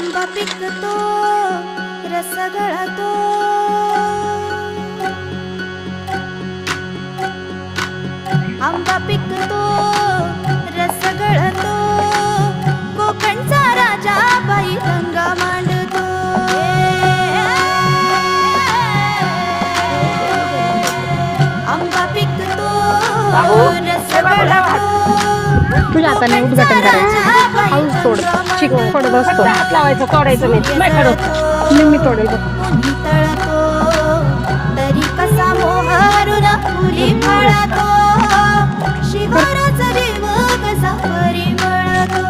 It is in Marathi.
आंबा पिकतो रस गळतो, आंबा पिकतो रस गळतो, कोकणचा राजा बाई गंगा मांडतो. आंबा पिकतो रस गळतो, तुझ्या हाताने उद्घाटन करायचं, हळूच तोड, चिक पडत असतो, हात लावायचं, तोडायचं नाही, मी तोडेल. तळतो तरी कसा मोहरून फुली फळतो, शिखराचा देव कसा परिमळतो.